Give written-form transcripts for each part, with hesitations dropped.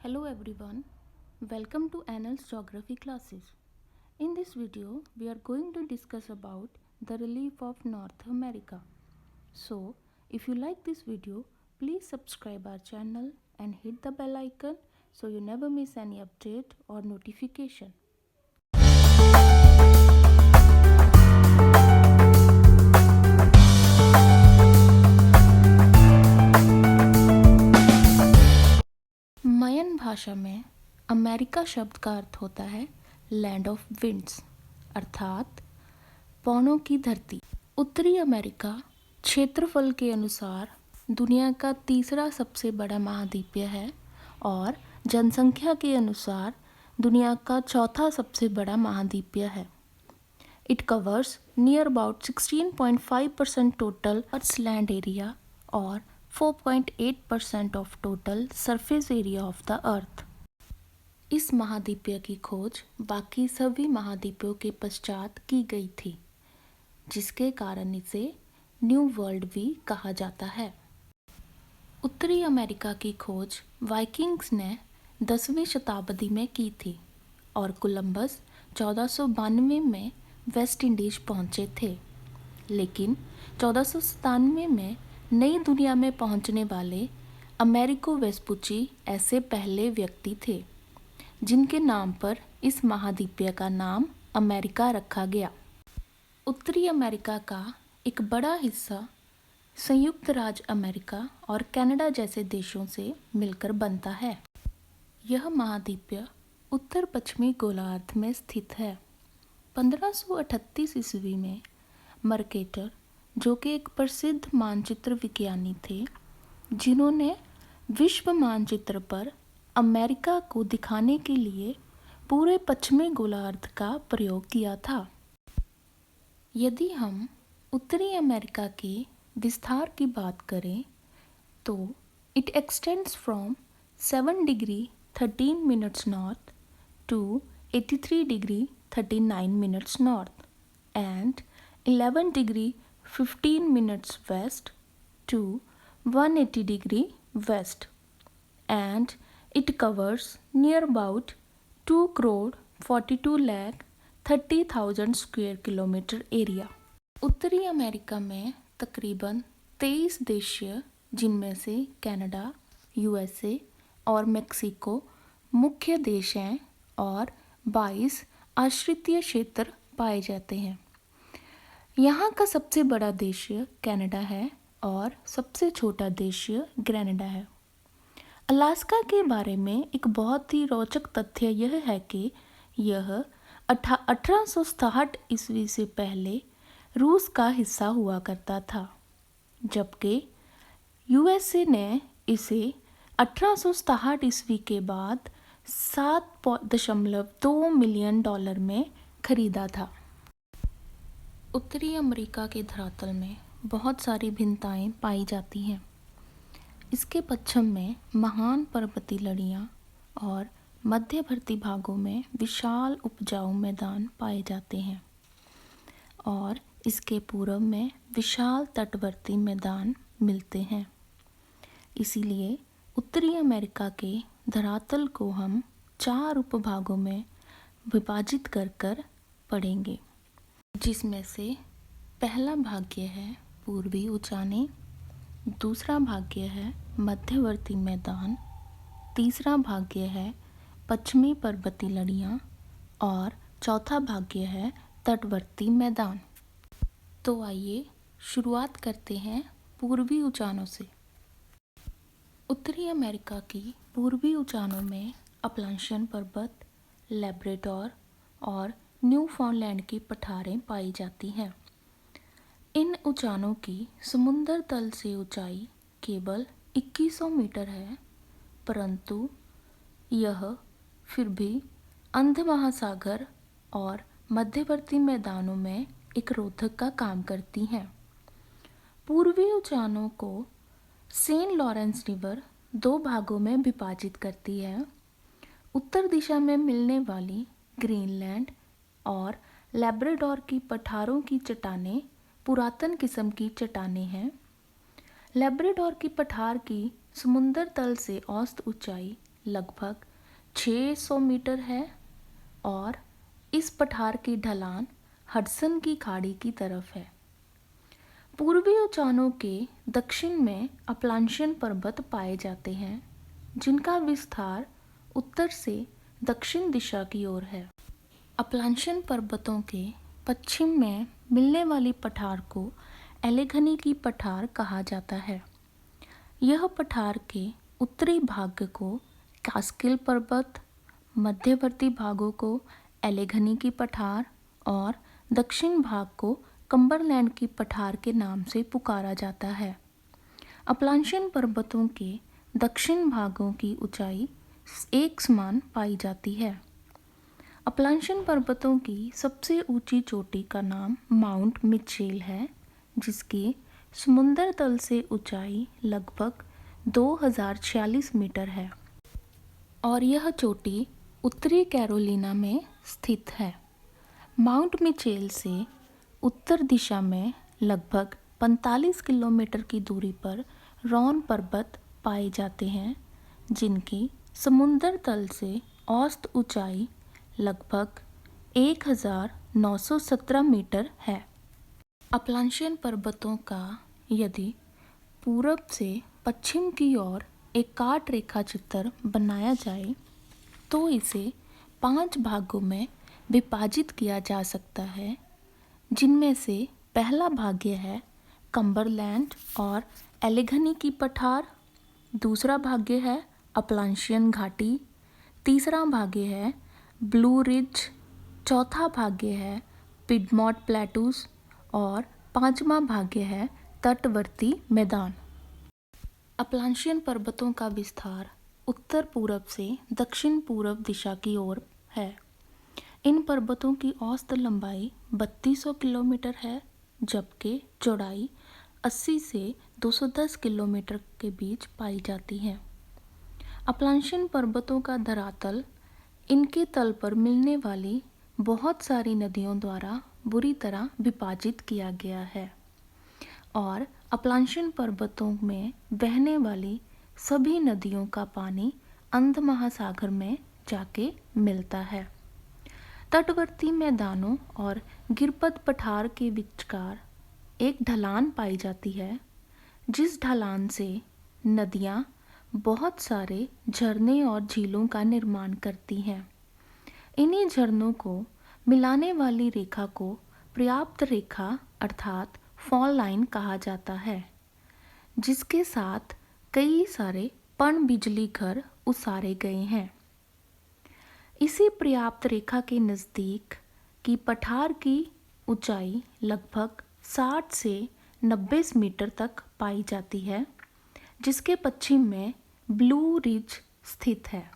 Hello everyone, welcome to Annals Geography classes. In this video, we are going to discuss about the relief of North America. So, if you like this video, please subscribe our channel and hit the bell icon so you never miss any update or notification. Mayan भाषा में America शब्द का अर्थ होता है land of winds अर्थात पौनों की धरती। उत्तरी अमेरिका क्षेत्रफल के अनुसार दुनिया का तीसरा सबसे बड़ा महाद्वीप है और जनसंख्या के अनुसार दुनिया का चौथा सबसे बड़ा महाद्वीप है। It covers near about 16.5% total earth land area और 4.8% of total surface area of the earth. इस महाद्वीप की खोज बाकी सभी महाद्वीपों के पश्चात की गई थी, जिसके कारण इसे न्यू वर्ल्ड भी कहा जाता है। उत्तरी अमेरिका की खोज वाइकिंग्स ने 10वीं शताब्दी में की थी और कोलंबस 1492 में वेस्ट इंडीज पहुंचे थे, लेकिन 1497 में नई दुनिया में पहुंचने वाले अमेरिको वेस्पुची ऐसे पहले व्यक्ति थे जिनके नाम पर इस महाद्वीप का नाम अमेरिका रखा गया। उत्तरी अमेरिका का एक बड़ा हिस्सा संयुक्त राज्य अमेरिका और कनाडा जैसे देशों से मिलकर बनता है। यह महाद्वीप उत्तर पश्चिमी गोलार्ध में स्थित है। 1538 ईस्वी में मर्केटर, जो कि एक प्रसिद्ध मानचित्र विज्ञानी थे, जिन्होंने विश्व मानचित्र पर अमेरिका को दिखाने के लिए पूरे पश्चिमी गोलार्ध का प्रयोग किया था। यदि हम उत्तरी अमेरिका के विस्तार की बात करें तो it extends from 7 degree 13 minutes north to 83 degree 39 minutes north and 11 degree 15 minutes west to 180 degree west, and it covers near about 2,42,30,000 square kilometer area. उत्तरी अमेरिका में तकरीबन 23 देश, जिनमें से कनाडा, यूएसए और मेक्सिको मुख्य देश हैं और 22 आश्रितीय क्षेत्र पाए जाते हैं। यहाँ का सबसे बड़ा देश कनाडा है और सबसे छोटा देश ग्रेनाडा है। अलास्का के बारे में एक बहुत ही रोचक तथ्य यह है कि यह 1867 ईस्वी से पहले रूस का हिस्सा हुआ करता था, जबकि यूएसए ने इसे 1867 ईस्वी के बाद $7.2 मिलियन में खरीदा था। उत्तरी अमेरिका के धरातल में बहुत सारी भिन्नताएं पाई जाती हैं। इसके पश्चिम में महान पर्वतीय लड़ियाँ और मध्यवर्ती भागों में विशाल उपजाऊ मैदान पाए जाते हैं और इसके पूर्व में विशाल तटवर्ती मैदान मिलते हैं। इसीलिए उत्तरी अमेरिका के धरातल को हम 4 उपभागों में विभाजित कर पढ़ेंगे, जिसमें से पहला भाग्य है पूर्वी उचाने, दूसरा भाग्य है मध्यवर्ती मैदान, तीसरा भाग्य है पश्चिमी पर्वतीय लड़ियाँ और चौथा भाग्य है तटवर्ती मैदान। तो आइए शुरुआत करते हैं पूर्वी उचानों से। उत्तरी अमेरिका की पूर्वी उचानों में अपलांशियन पर्वत, लैब्राडोर और न्यूफाउंडलैंड की पठारें पाई जाती हैं। इन उचानों की समुद्र तल से ऊंचाई केवल 2100 मीटर है, परंतु यह फिर भी अंध महासागर और मध्यवर्ती मैदानों में एक रोधक का काम करती हैं। पूर्वी उचानों को सेंट लॉरेंस रिवर 2 भागों में विभाजित करती है। उत्तर दिशा में मिलने वाली ग्रीनलैंड और लैब्राडोर की पठारों की चट्टानें पुरातन किस्म की चट्टानें हैं। लैब्राडोर की पठार की समुद्र तल से औसत ऊंचाई लगभग 600 मीटर है और इस पठार की ढलान हडसन की खाड़ी की तरफ है। पूर्वी उचानों के दक्षिण में अपलांशियन पर्वत पाए जाते हैं, जिनका विस्तार उत्तर से दक्षिण दिशा की ओर है। अपलांशियन पर्वतों के पश्चिम में मिलने वाली पठार को एलेघनी की पठार कहा जाता है। यह पठार के उत्तरी भाग को कास्किल पर्वत, मध्यवर्ती भागों को एलेघनी की पठार और दक्षिण भाग को कम्बरलैंड की पठार के नाम से पुकारा जाता है। अपलांशियन पर्वतों के दक्षिण भागों की ऊंचाई एक समान पाई जाती है। अपलांशियन पर्वतों की सबसे ऊंची चोटी का नाम माउंट मिचेल है, जिसकी समुद्र तल से ऊंचाई लगभग 2046 मीटर है और यह चोटी उत्तरी कैरोलिना में स्थित है। माउंट मिचेल से उत्तर दिशा में लगभग 45 किलोमीटर की दूरी पर रॉन पर्वत पाए जाते हैं, जिनकी समुद्र तल से औसत ऊंचाई लगभग 1917 मीटर है। अपलांशियन पर्वतों का यदि पूरब से पश्चिम की ओर एक काट रेखा चित्र बनाया जाए तो इसे 5 भागों में विभाजित किया जा सकता है, जिनमें से पहला भाग्य है कम्बरलैंड और एलेघनी की पठार, दूसरा भाग्य है अपलांशियन घाटी, तीसरा भाग्य है ब्लू रिज, चौथा भाग्य है पिडमॉन्ट प्लेटूस और पांचवा भाग्य है तटवर्ती मैदान। अपलांशियन पर्वतों का विस्तार उत्तर पूरब से दक्षिण पूर्व दिशा की ओर है। इन पर्वतों की औसत लंबाई 3200 किलोमीटर है, जबकि चौड़ाई 80 से 210 किलोमीटर के बीच पाई जाती है। अपलांशियन पर्वतों का धरातल इनके तल पर मिलने वाली बहुत सारी नदियों द्वारा बुरी तरह विभाजित किया गया है और अपलांशियन पर्वतों में बहने वाली सभी नदियों का पानी अंध महासागर में जाके मिलता है। तटवर्ती मैदानों और गिरपद पठार के विचकार एक ढलान पाई जाती है, जिस ढलान से नदियाँ बहुत सारे झरने और झीलों का निर्माण करती हैं। इन्हीं झरनों को मिलाने वाली रेखा को पर्याप्त रेखा अर्थात फॉल लाइन कहा जाता है, जिसके साथ कई सारे पनबिजली घर उसारे गए हैं। इसी पर्याप्त रेखा के नज़दीक की पठार की ऊंचाई लगभग 60 से 90 मीटर तक पाई जाती है, जिसके पश्चिम में ब्लू रिज स्थित है,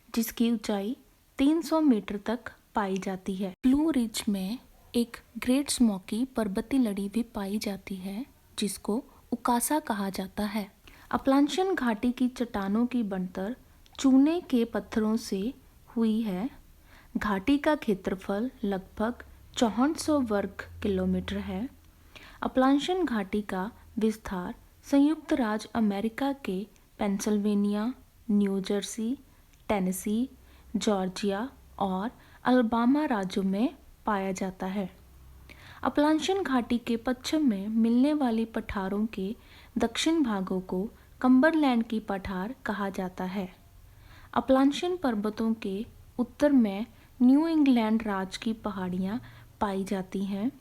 जिसकी ऊंचाई 300 मीटर तक पाई जाती है। ब्लू रिज में एक ग्रेट स्मोकी पर्वतीय लड़ी भी पाई जाती है, जिसको उकासा कहा जाता है। अपलांशियन घाटी की चट्टानों की बनतर चूने के पत्थरों से हुई है। घाटी का क्षेत्रफल लगभग 6400 वर्ग किलोमीटर है। अपलांशियन घाटी का विस्तार संयुक्त राज्य अमेरिका के Pennsylvania, new Jersey, Tennessee, Georgia और अलबामा राज्यों में पाया जाता है। अपलांशियन घाटी के पश्चिम में मिलने वाली पठारों के दक्षिण भागों को कम्बरलैंड की पठार कहा जाता है। अपलांशियन पर्वतों के उत्तर में न्यू इंग्लैंड राज्य की पहाड़ियाँ पाई जाती हैं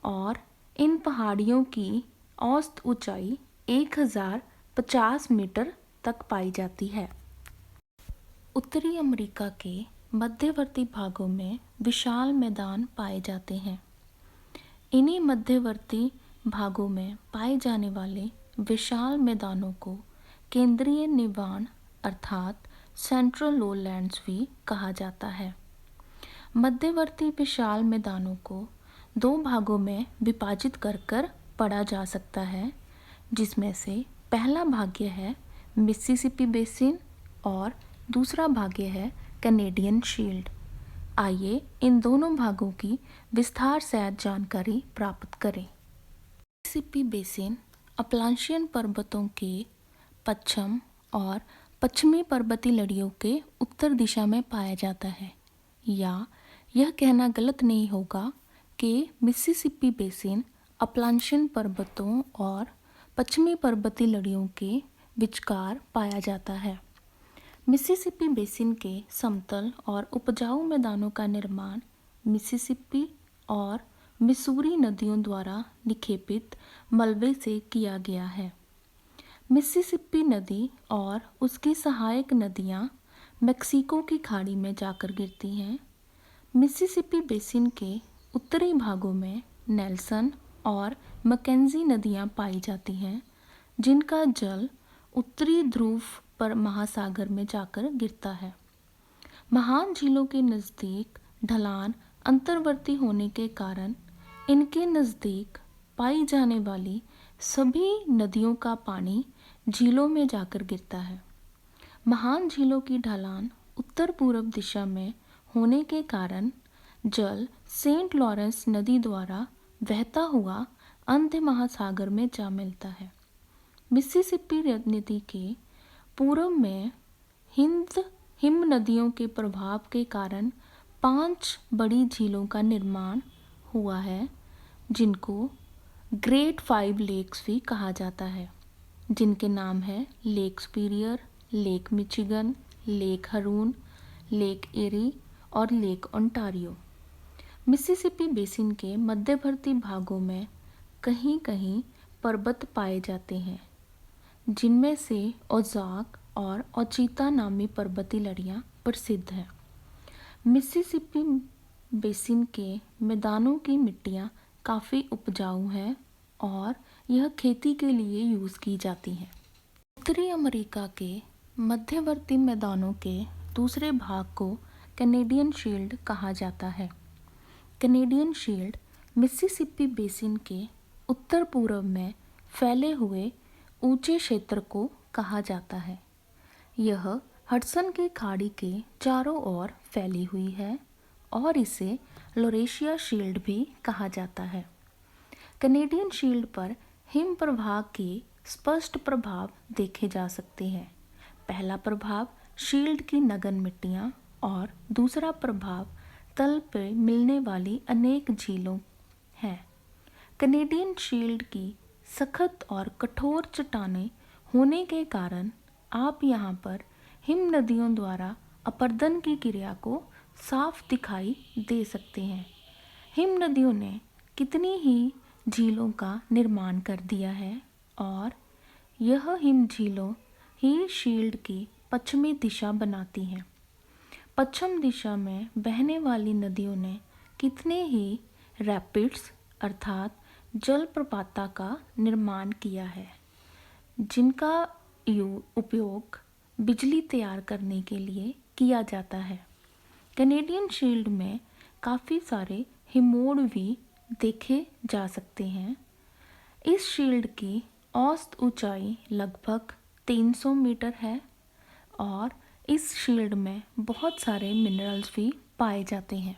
और इन पहाड़ियों की औसत ऊंचाई 1050 मीटर तक पाई जाती है। उत्तरी अमेरिका के मध्यवर्ती भागों में विशाल मैदान पाए जाते हैं। इन्हीं मध्यवर्ती भागों में पाए जाने वाले विशाल मैदानों को केंद्रीय निवान अर्थात सेंट्रल लोलैंड्स भी कहा जाता है। मध्यवर्ती विशाल मैदानों को 2 भागों में विभाजित कर पढ़ा जा सकता है, जिसमें से पहला भाग्य है मिसिसिपी बेसिन और दूसरा भाग्य है कैनेडियन शील्ड। आइए इन दोनों भागों की विस्तार से जानकारी प्राप्त करें। मिसिसिपी बेसिन अपलांशियन पर्वतों के पश्चिम और पश्चिमी पर्वतीय लड़ियों के उत्तर दिशा में पाया जाता है, या यह कहना गलत नहीं होगा कि मिसिसिपी बेसिन अपलांशियन पर्वतों और पश्चिमी पर्वतीय लड़ियों के विचकार पाया जाता है। मिसिसिपी बेसिन के समतल और उपजाऊ मैदानों का निर्माण मिसिसिपी और मिसूरी नदियों द्वारा निक्षेपित मलबे से किया गया है। मिसिसिपी नदी और उसकी सहायक नदियाँ मेक्सिको की खाड़ी में जाकर गिरती हैं। मिसिसिपी बेसिन के उत्तरी भागों में नेल्सन और मैकेंजी नदियाँ पाई जाती हैं, जिनका जल उत्तरी ध्रुव पर महासागर में जाकर गिरता है। महान झीलों के नज़दीक ढलान अंतर्वर्ती होने के कारण इनके नज़दीक पाई जाने वाली सभी नदियों का पानी झीलों में जाकर गिरता है। महान झीलों की ढलान उत्तर पूर्व दिशा में होने के कारण जल सेंट लॉरेंस नदी द्वारा बहता हुआ अंध महासागर में जा मिलता है। मिसिसिपी नदी के पूर्व में हिम नदियों के प्रभाव के कारण 5 बड़ी झीलों का निर्माण हुआ है, जिनको ग्रेट 5 लेक्स भी कहा जाता है, जिनके नाम है Lake Superior, Lake Michigan, Lake Huron, Lake Erie और लेक ओंटारियो। मिसिसिपी बेसिन के मध्यवर्ती भागों में कहीं कहीं पर्वत पाए जाते हैं, जिनमें से ओज़ाक और ओचीता नामी पर्वतीय लड़ियाँ प्रसिद्ध हैं। मिसिसिपी बेसिन के मैदानों की मिट्टियाँ काफ़ी उपजाऊ हैं और यह खेती के लिए यूज़ की जाती हैं। उत्तरी अमेरिका के मध्यवर्ती मैदानों के दूसरे भाग को कैनेडियन शील्ड कहा जाता है। कैनेडियन शील्ड मिसिसिपी बेसिन के उत्तर पूर्व में फैले हुए ऊंचे क्षेत्र को कहा जाता है। यह हडसन की खाड़ी के चारों ओर फैली हुई है और इसे लोरेशिया शील्ड भी कहा जाता है। कैनेडियन शील्ड पर हिम प्रवाह के स्पष्ट प्रभाव देखे जा सकते हैं। पहला प्रभाव शील्ड की नगन मिट्टियाँ और दूसरा प्रभाव तल पर मिलने वाली अनेक झीलों है। कैनेडियन शील्ड की सख्त और कठोर चट्टानें होने के कारण आप यहाँ पर हिम नदियों द्वारा अपरदन की क्रिया को साफ दिखाई दे सकते हैं। हिम नदियों ने कितनी ही झीलों का निर्माण कर दिया है और यह हिम झीलों ही शील्ड की पश्चिमी दिशा बनाती हैं। पश्चिम दिशा में बहने वाली नदियों ने कितने ही रैपिड्स अर्थात जलप्रपातों का निर्माण किया है, जिनका उपयोग बिजली तैयार करने के लिए किया जाता है। कैनेडियन शील्ड में काफ़ी सारे हिमोड़ भी देखे जा सकते हैं। इस शील्ड की औसत ऊंचाई लगभग 300 मीटर है और इस शील्ड में बहुत सारे मिनरल्स भी पाए जाते हैं।